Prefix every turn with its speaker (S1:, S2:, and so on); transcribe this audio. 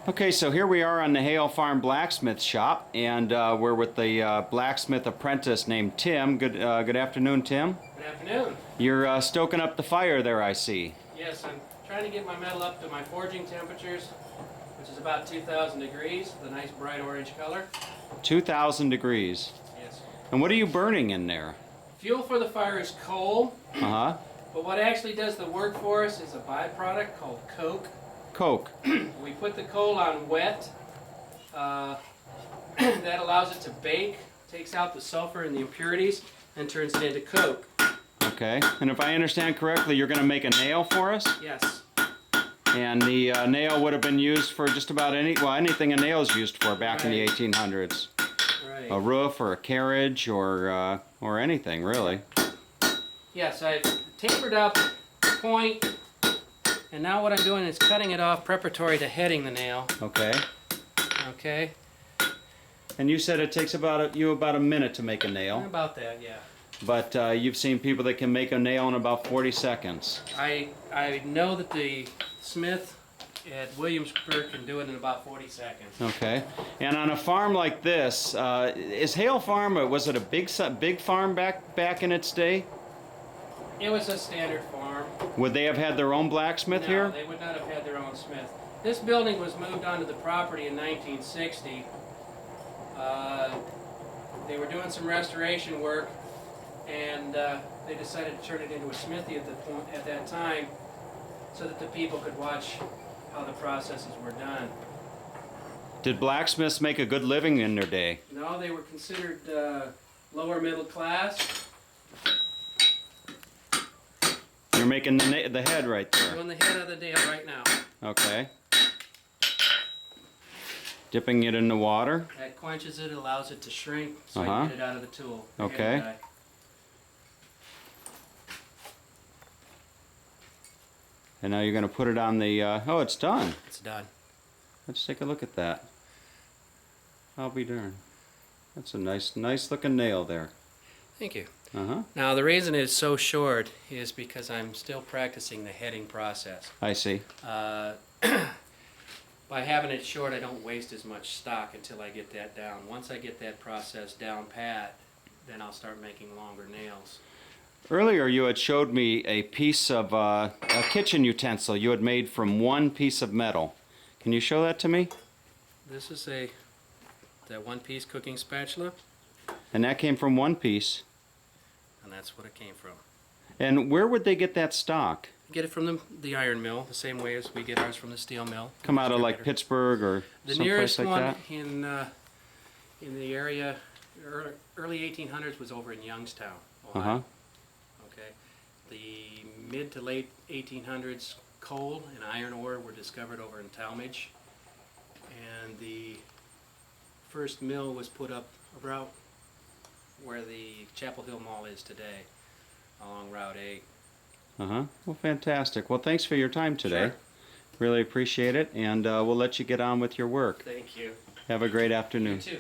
S1: Okay, so here we are on the Hale Farm blacksmith shop, and we're with the blacksmith apprentice named Tim. Good afternoon, Tim.
S2: Good afternoon.
S1: You're stoking up the fire there, I see.
S2: Yes, I'm trying to get my metal up to my forging temperatures, which is about 2,000 degrees, with a nice bright orange color.
S1: 2,000 degrees.
S2: Yes.
S1: And what are you burning in there?
S2: Fuel for the fire is coal.
S1: Uh-huh.
S2: But what actually does the work for us is a byproduct called coke.
S1: Coke.
S2: We put the coal on wet. That allows it to bake, takes out the sulfur and the impurities, and turns it into coke.
S1: Okay. And if I understand correctly, you're going to make a nail for us?
S2: Yes.
S1: And the nail would have been used for just about anything a nail is used for back in the
S2: Right.
S1: 1800s.
S2: Right.
S1: A roof or a carriage or anything, really.
S2: Yes, I've tapered up the point, and now what I'm doing is cutting it off preparatory to heading the nail.
S1: Okay.
S2: Okay?
S1: And you said it takes about a minute to make a nail.
S2: About that, yeah.
S1: But you've seen people that can make a nail in about 40 seconds.
S2: I know that the smith at Williamsburg can do it in about 40 seconds.
S1: Okay. And on a farm like this, is Hale Farm, was it a big farm back in its day?
S2: It was a standard farm.
S1: Would they have had their own blacksmith
S2: No,
S1: here?
S2: they would not have had their own smith. This building was moved onto the property in 1960. They were doing some restoration work, and they decided to turn it into a smithy at that time, so that the people could watch how the processes were done.
S1: Did blacksmiths make a good living in their day?
S2: No, they were considered lower middle class.
S1: You're making the head right there.
S2: Doing the head of the nail right now.
S1: Okay. Dipping it in the water.
S2: That quenches it, allows it to shrink, so I
S1: Uh-huh.
S2: can get it out of the tool. the
S1: Okay.
S2: head die.
S1: And now you're going to put it on the... oh, it's done.
S2: It's done.
S1: Let's take a look at that. I'll be darned. That's a nice looking nail there.
S2: Thank you.
S1: Uh-huh.
S2: Now the reason it's so short is because I'm still practicing the heading process.
S1: I see.
S2: By having it short, I don't waste as much stock until I get that down. Once I get that process down pat, then I'll start making longer nails.
S1: Earlier you had showed me a piece of a kitchen utensil you had made from one piece of metal. Can you show that to me?
S2: This is that one-piece cooking spatula,
S1: And that came from one piece.
S2: and that's what it came from.
S1: And where would they get that stock?
S2: Get it from the iron mill, the same way as we get ours from the steel mill.
S1: Come out of like Pittsburgh or
S2: The
S1: someplace
S2: nearest
S1: like
S2: one
S1: that?
S2: in the area, early 1800s, was over in Youngstown, Ohio.
S1: Uh-huh.
S2: Okay. The mid to late 1800s, coal and iron ore were discovered over in Talmadge, and the first mill was put up about where the Chapel Hill Mall is today, along Route 8.
S1: Uh-huh. Well, fantastic. Well, thanks for your time today.
S2: Sure.
S1: Really appreciate it, and we'll let you get on with your work.
S2: Thank you.
S1: Have a great afternoon.
S2: You too.